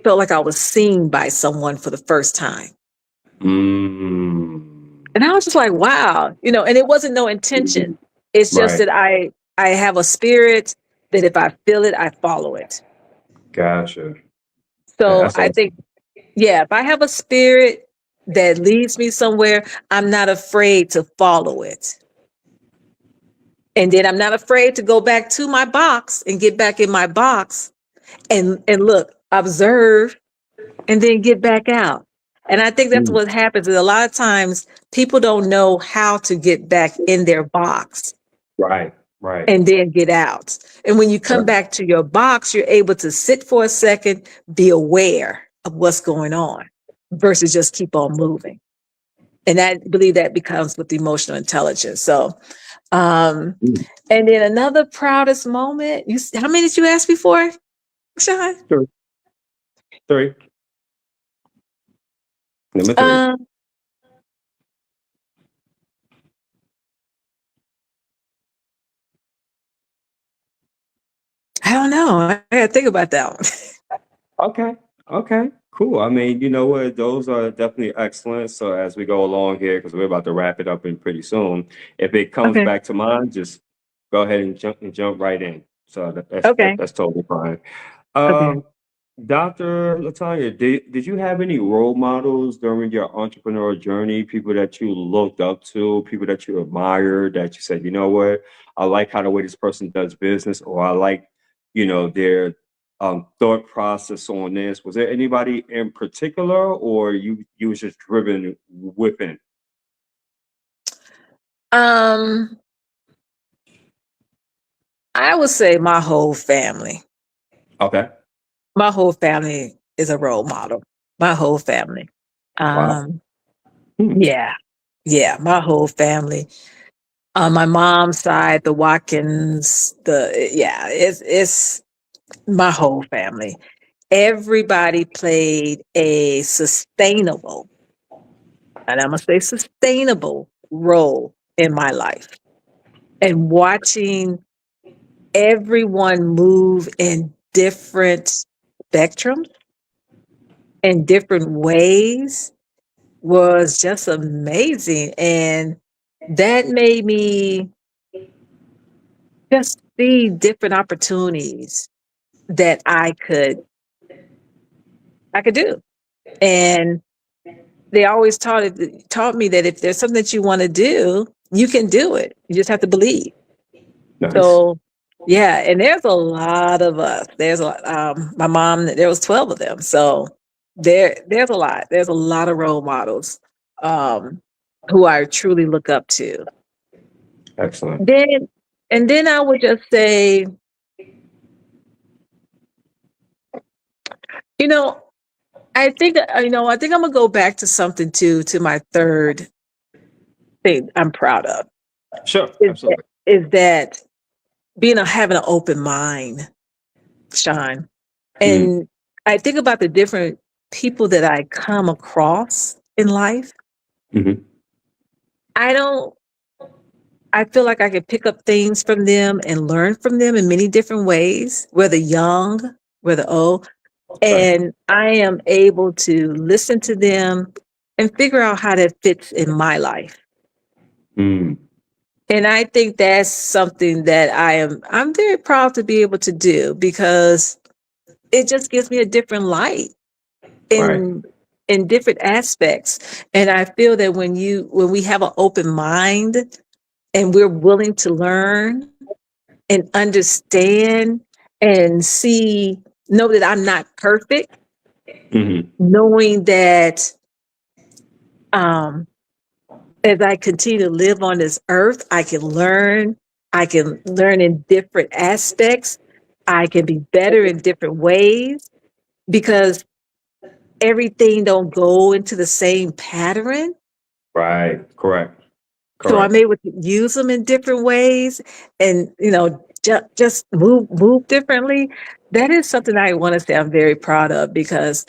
felt like I was seen by someone for the first time. Mm. And I was just like, wow, and it wasn't no intention. It's just Right. that I have a spirit that if I feel it, I follow it. Gotcha. So That's I awesome. think, yeah, if I have a spirit that leads me somewhere, I'm not afraid to follow it. And then I'm not afraid to go back to my box and get back in my box and look, observe, and then get back out. And I think that's Mm. what happens is a lot of times people don't know how to get back in their box Right. Right. and then get out. And when you come Right. back to your box, you're able to sit for a second, be aware of what's going on versus just keep on moving. And I believe that becomes with emotional intelligence. So, um, Mm. and then another proudest moment, how many did you ask before, Sean? Three. Three. Number three. Um, I don't know. I gotta think about that one. Okay. Okay, cool. I mean, you know what? Those are definitely excellent. So as we go along here, because we're about to wrap it up in pretty soon, if it comes Okay. back to mind, just go ahead and jump right in. So Okay. that's totally fine. Okay. Um, Dr. Latanya, did you have any role models during your entrepreneurial journey? People that you looked up to, people that you admired, that you said, you know what, I like how the way this person does business, or I like, their thought process on this. Was there anybody in particular, or you was just driven within? Um, I would say my whole family. Okay. My whole family is a role model. My whole family. Wow. Um, Hmm. yeah. Yeah, my whole family. On my mom's side, the Watkins, it's my whole family. Everybody played a sustainable, and I'm gonna say sustainable role in my life. And watching everyone move in different spectrums in different ways was just amazing. And that made me just see different opportunities that I could do. And they always taught me that if there's something that you want to do, you can do it. You just have to believe. Nice. So yeah, and there's a lot of us. There's my mom, there was 12 of them. So there's a lot. There's a lot of role models um who I truly look up to. Excellent. Then and then I would just say, you know, I think I'm gonna go back to something to my third thing I'm proud of Sure. is that, Absolutely. is that having an open mind, Sean. Mm, And I think about the different people that I come across in life. hmm. I don't, I feel like I can pick up things from them and learn from them in many different ways, whether young, whether old. Right. And I am able to listen to them and figure out how that fits in my life. Mm, And I think that's something that I'm very proud to be able to do because it just gives me a different light right. in different aspects. And I feel that when we have an open mind and we're willing to learn and understand and know that I'm not perfect, Hmm. knowing that um as I continue to live on this earth, I can learn in different aspects, I can be better in different ways because everything don't go into the same pattern. Right. Correct. So I'm Correct. able to use them in different ways and, just move differently. That is something I want to say I'm very proud of because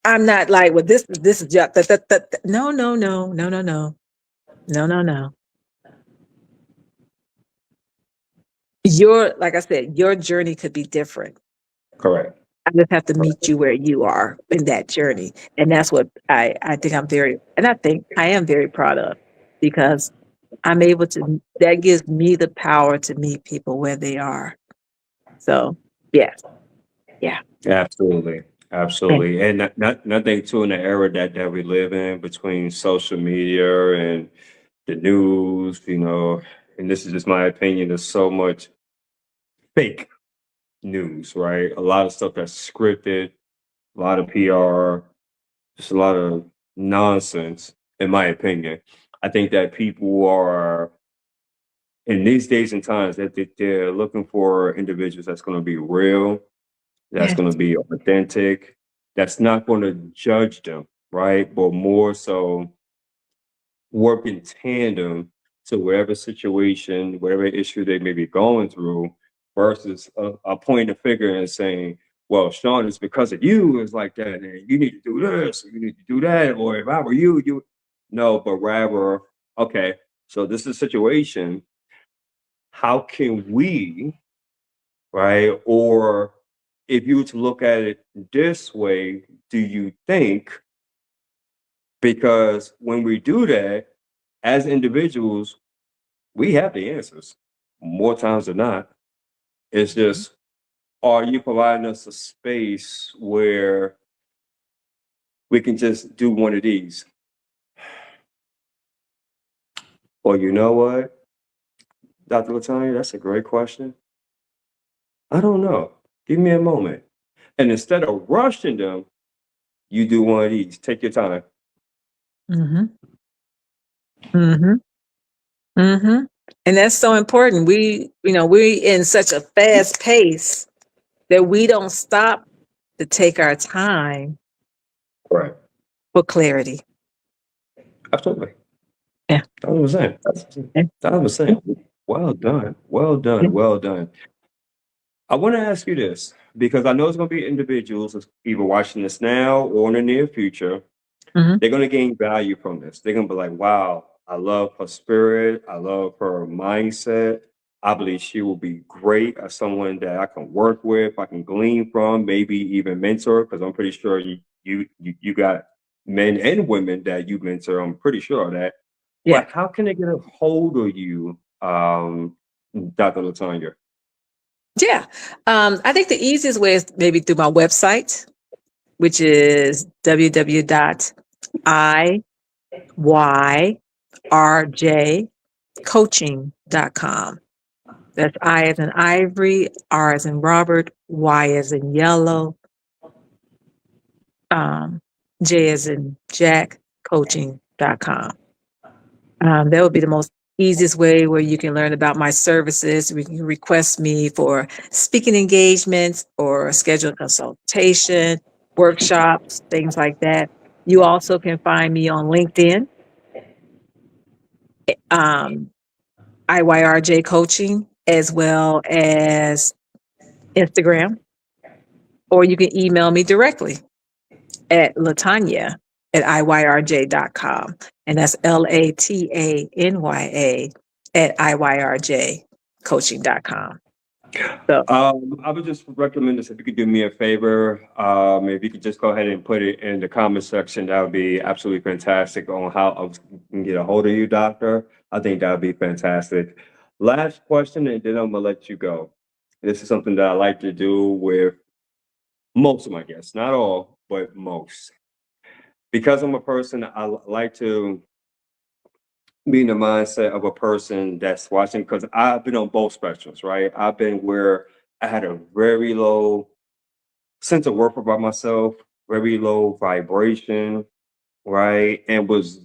I'm not like, well, this is just no, no, no, no, no, no, no, no, no. Like I said, your journey could be different. Correct. I just have to Correct. meet you where you are in that journey. And that's what I think I think I am very proud of because that gives me the power to meet people where they are. So, yes, yeah. Absolutely. And Absolutely. And nothing too in the era that we live in between social media and the news, and this is just my opinion, there's so much fake news, right? A lot of stuff that's scripted, a lot of PR, just a lot of nonsense, in my opinion. I think that people are in these days and times that they're looking for individuals that's going to be real, that's yes, going to be authentic, that's not going to judge them, right? But more so work in tandem to whatever situation, whatever issue they may be going through, versus a pointing a finger and saying, well, Sean, it's because of you, it's like that, and you need to do this, or you need to do that, or if I were you. No, but rather, okay, so this is a situation. How can we, right, or if you were to look at it this way, do you think? Because when we do that, as individuals, we have the answers more times than not. It's just, are you providing us a space where we can just do one of these? Or you know what, Dr. Latanya, that's a great question. I don't know. Give me a moment. And instead of rushing them, you do one of these. Take your time. Mm-hmm. Mm-hmm. Mm-hmm. And that's so important. We in such a fast pace that we don't stop to take our time Right. for clarity. Absolutely. Yeah. 100%. Yeah. 100%. Well done. Well Yeah. done. Well done. I want to ask you this because I know it's going to be individuals that's either watching this now or in the near future. Mm-hmm. They're going to gain value from this. They're going to be like, wow, I love her spirit. I love her mindset. I believe she will be great as someone that I can work with, I can glean from, maybe even mentor, because I'm pretty sure you got men and women that you mentor. I'm pretty sure of that. Yeah. But how can they get a hold of you, Dr. Latanya? Yeah. I think the easiest way is maybe through my website, which is www.iyrjcoaching.com. That's I as in Ivory, R as in Robert, Y as in yellow, J as in Jack, coaching.com. That would be the most easiest way where you can learn about my services. You can request me for speaking engagements or schedule consultation, workshops, things like that. You also can find me on LinkedIn, um, IYRJ Coaching, as well as Instagram, or you can email me directly at Latanya at IYRJ.com. And that's LATANYA at IYRJcoaching.com. So, I would just recommend this if you could do me a favor. If you could just go ahead and put it in the comment section, that would be absolutely fantastic on how I can get a hold of you, doctor. I think that would be fantastic. Last question, and then I'm gonna let you go. This is something that I like to do with most of my guests, not all, but most. Because I'm a person, I like to be in the mindset of a person that's watching, because I've been on both spectrums, right? I've been where I had a very low sense of worth about myself, very low vibration, right? And was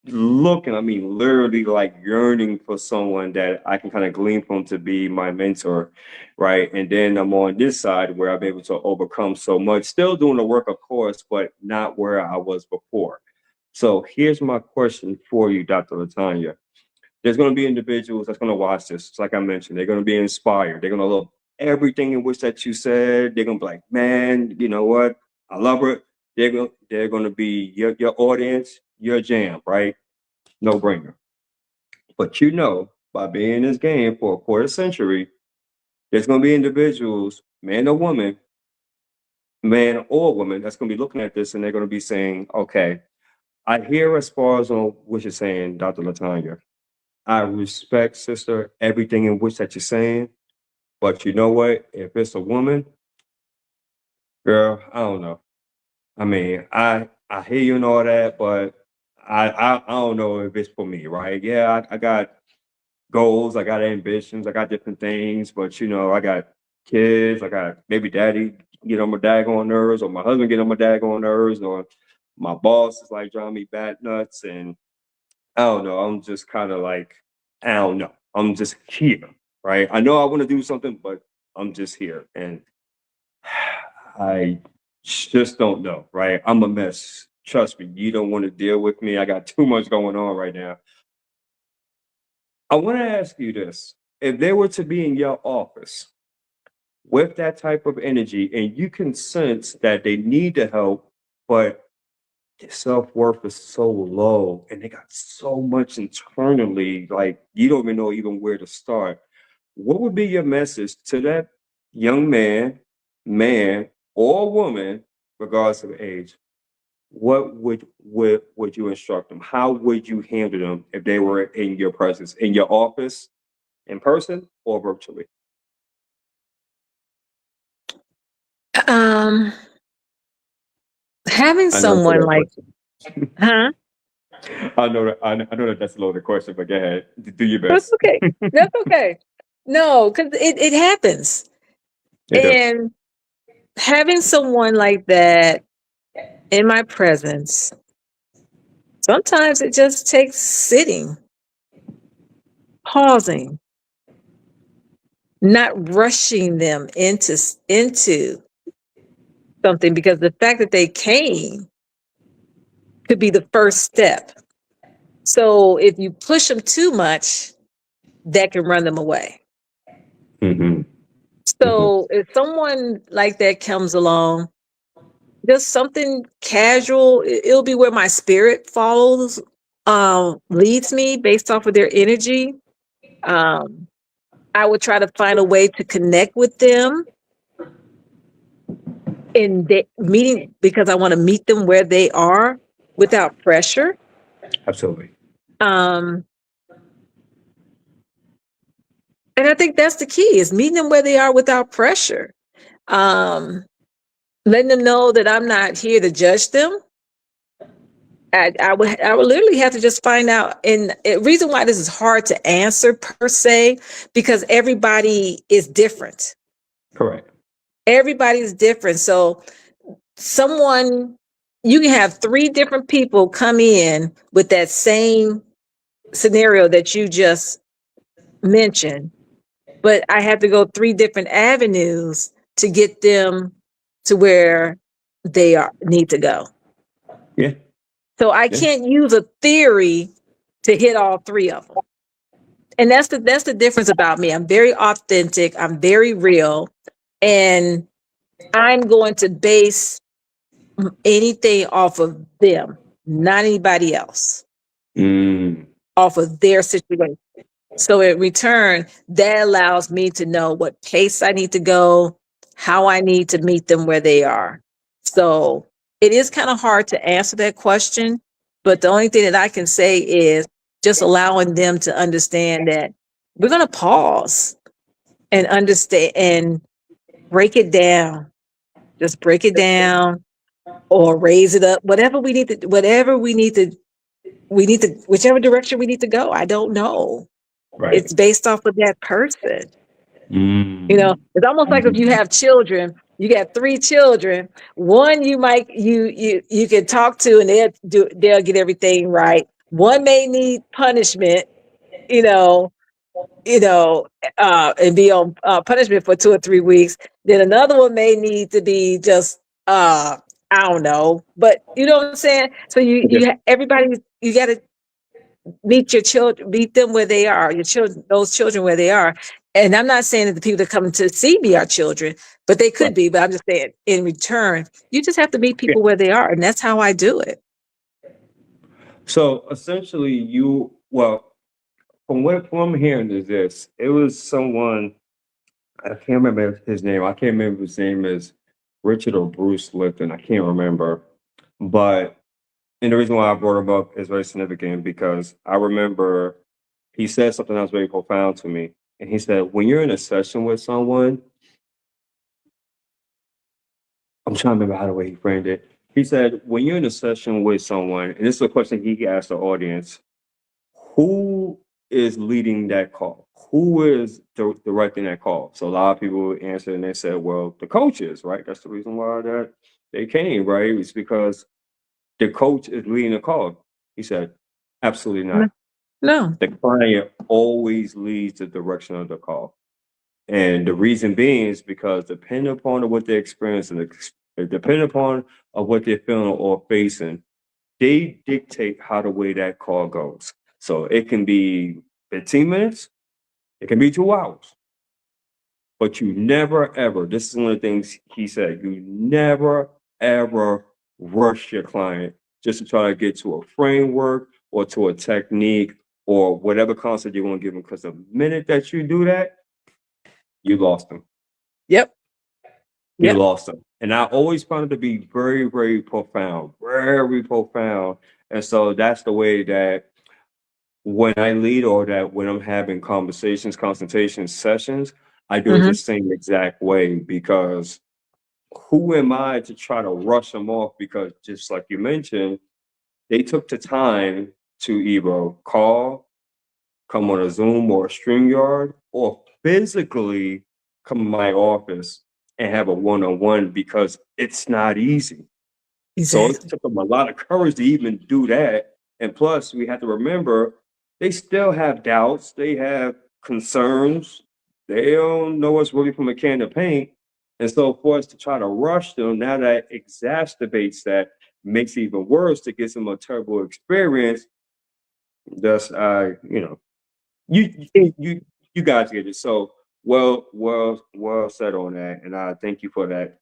looking, I mean, literally like yearning for someone that I can kind of glean from to be my mentor, right? And then I'm on this side where I'm able to overcome so much, still doing the work, of course, but not where I was before. So here's my question for you, Dr. Latanya. There's going to be individuals that's going to watch this. Like I mentioned, they're going to be inspired. They're going to love everything in which that you said. They're going to be like, man, you know what? I love it. They're going to be your audience, your jam, right? No brainer. But you know, by being in this game for a quarter century, there's going to be individuals, man or woman, that's going to be looking at this and they're going to be saying, okay, I hear as far as on what you're saying, Dr. Latanya. I respect, sister, everything in which that you're saying. But you know what? If it's a woman, girl, I don't know. I mean, I hear you and all that, but I don't know if it's for me, right? Yeah, I got goals, I got ambitions, I got different things, but you know, I got kids, I got maybe daddy get on my daggone nerves, or my husband get on my daggone nerves, or my boss is like driving me bat nuts, and I don't know. I'm just kind of like, I don't know. I'm just here, right? I know I want to do something, but I'm just here. And I just don't know, right? I'm a mess. Trust me, you don't want to deal with me. I got too much going on right now. I want to ask you this. If they were to be in your office with that type of energy and you can sense that they need the help, but their self-worth is so low and they got so much internally, like you don't even know even where to start. What would be your message to that young man, man or woman, regardless of age, what would you instruct them? How would you handle them if they were in your presence, in your office, in person or virtually? Um, having I know it's a someone loaded like, question. huh? I know that that's a loaded question, but go ahead. Do your That's best. okay. That's okay. No, because it happens. It does. And having someone like that in my presence, sometimes it just takes sitting, pausing, not rushing them into something, because the fact that they came could be the first step. So if you push them too much, that can run them away. Mm-hmm. Mm-hmm. So if someone like that comes along, just something casual, it'll be where my spirit follows, leads me based off of their energy. Um, I would try to find a way to connect with them in the meeting, because I want to meet them where they are without pressure. Absolutely. Um, and I think that's the key, is meeting them where they are without pressure. Um, letting them know that I'm not here to judge them. I would literally have to just find out. And the reason why this is hard to answer per se, because everybody is different. Correct. Everybody's different. So someone, you can have three different people come in with that same scenario that you just mentioned, but I have to go three different avenues to get them to where they need to go. Yeah. So I Yeah. can't use a theory to hit all three of them. And that's the difference about me. I'm very authentic, I'm very real, and I'm going to base anything off of them, not anybody else, Mm. off of their situation. So in return, that allows me to know what pace I need to go, how I need to meet them where they are. So it is kind of hard to answer that question, but the only thing that I can say is just allowing them to understand that we're going to pause and understand and break it down. Just break it down or raise it up, whichever direction we need to go. I don't know. Right. It's based off of that person. Mm. It's almost like if you have children, you got three children. One you can talk to and they'll get everything right. One may need punishment, you know, and be on punishment for 2 or 3 weeks. Then another one may need to be just I don't know, but you know what I'm saying. So Yeah. everybody, you got to meet your children, meet them where they are, your children, those children where they are. And I'm not saying that the people that come to see me are children, but they Right. could be. But I'm just saying, in return, you just have to meet Yeah. people where they are, and that's how I do it. So essentially, from I'm hearing is this: it was someone, I can't remember his name. I can't remember if his name is Richard or Bruce Lipton. I can't remember, but and the reason why I brought him up is very significant because I remember he said something that was very profound to me. And he said, when you're in a session with someone, I'm trying to remember how the way he framed it. He said, when you're in a session with someone, and this is a question he asked the audience, who is leading that call? Who is directing that call? So a lot of people answered and they said, well, the coaches, right? That's the reason why that they came, right? It's because the coach is leading the call. He said, absolutely No, not. no. The client always leads the direction of the call. And the reason being is because depending upon what they're experiencing, depending upon what they're feeling or facing, they dictate how the way that call goes. So it can be 15 minutes, it can be 2 hours, but you never ever, this is one of the things he said, you never ever rush your client just to try to get to a framework or to a technique or whatever concept you want to give them. Because the minute that you do that, you lost them. Yep. he Yep. lost them. And I always found it to be very, very profound, very profound. And so that's the way that when I lead or that when I'm having conversations, consultation sessions, I do it the Hmm. same exact way because who am I to try to rush them off? Because just like you mentioned, they took the time to either call, come on a Zoom or a StreamYard, or physically come to my office and have a one-on-one because it's not easy. So it Exactly. took them a lot of courage to even do that. And plus, we have to remember they still have doubts, they have concerns, they don't know what's really from a can of paint. And so for us to try to rush them, now that exacerbates that, makes it even worse to get them a terrible experience. Thus, you you guys get it. So well said on that, and I thank you for that.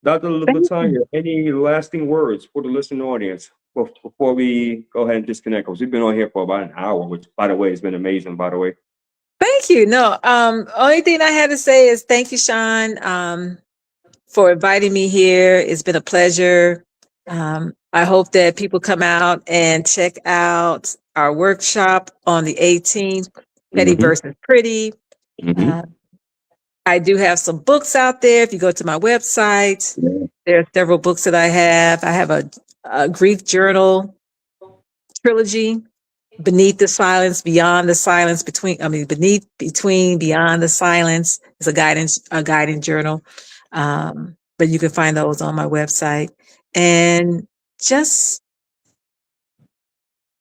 Dr. Thank you. Latanya, any lasting words for the listening audience before we go ahead and disconnect? Because we've been on here for about an hour, which, by the way, has been amazing. By the way, Thank you. No, only thing I had to say is thank you, Sean, for inviting me here. It's been a pleasure. I hope that people come out and check out our workshop on the 18th, Petty hmm versus Pretty. hmm Uh, I do have some books out there. If you go to my website, yeah. there are several books that I have. I have a grief journal trilogy, Beneath the Silence, Beyond the Silence, Beneath, Between, Beyond the Silence is a guiding journal. But you can find those on my website. And just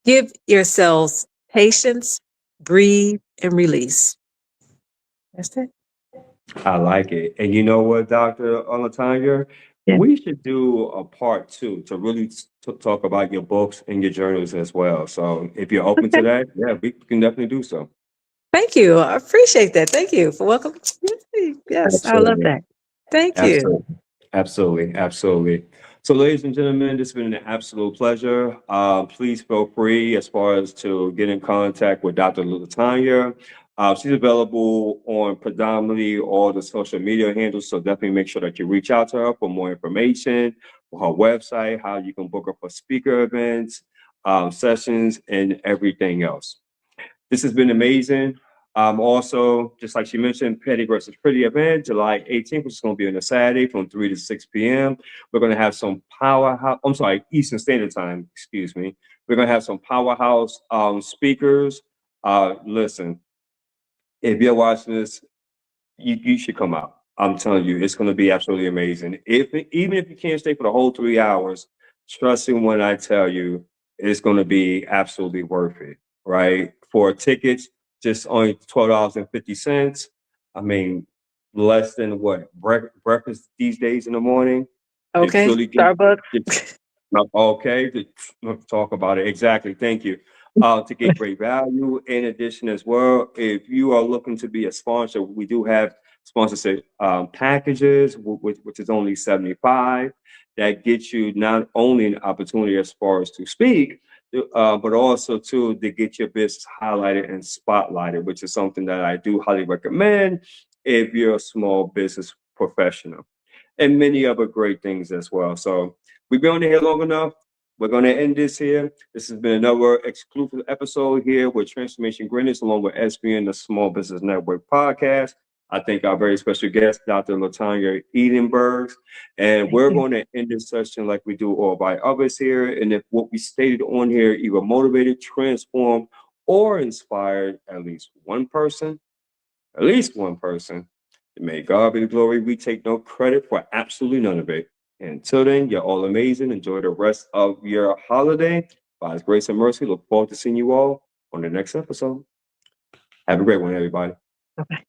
give yourselves patience, breathe, and release. That's it. I like it. And you know what, Dr. Latanya? Yeah. We should do a part two to really talk about your books and your journals as well. So if you're open to Okay. that, yeah, we can definitely do so. Thank you. I appreciate that. Thank you for welcoming. Yes, I love Absolutely. that. Thank you. Absolutely. Absolutely. Absolutely. So, ladies and gentlemen, this has been an absolute pleasure. Please feel free as far as to get in contact with Dr. Latanya. She's available on predominantly all the social media handles, so definitely make sure that you reach out to her for more information, for her website, how you can book her for speaker events, sessions, and everything else. This has been amazing. Also, just like she mentioned, Petty versus Pretty event, July 18th, which is going to be on a Saturday from 3 to 6 p.m. We're going to have some powerhouse, I'm sorry, Eastern Standard Time, excuse me. We're going to have some powerhouse speakers. Listen, if you're watching this, you should come out. I'm telling you, it's going to be absolutely amazing. Even if you can't stay for the whole 3 hours, trust me when I tell you, it's going to be absolutely worth it. Right? For tickets, just only $12.50. I mean, less than what breakfast these days in the morning. It Okay. truly get Starbucks. Okay, let's talk about it. Exactly. Thank you. To get great value. In addition, as well, if you are looking to be a sponsor, we do have sponsorship packages, which is only 75. That gets you not only an opportunity as far as to speak, but also to get your business highlighted and spotlighted, which is something that I do highly recommend if you're a small business professional, and many other great things as well. So we've been on here long enough. We're going to end this here. This has been another exclusive episode here with Transformation Greatness, along with SBN, the Small Business Network podcast. I thank our very special guest, Dr. Latanya Edenburg. And Thank we're you. going to end this session like we do all by others here. And if what we stated on here either motivated, transformed, or inspired at least one person, may God be the glory. We take no credit for absolutely none of it. And until then, you're all amazing. Enjoy the rest of your holiday. By His grace and mercy, look forward to seeing you all on the next episode. Have a great one, everybody. Bye-bye.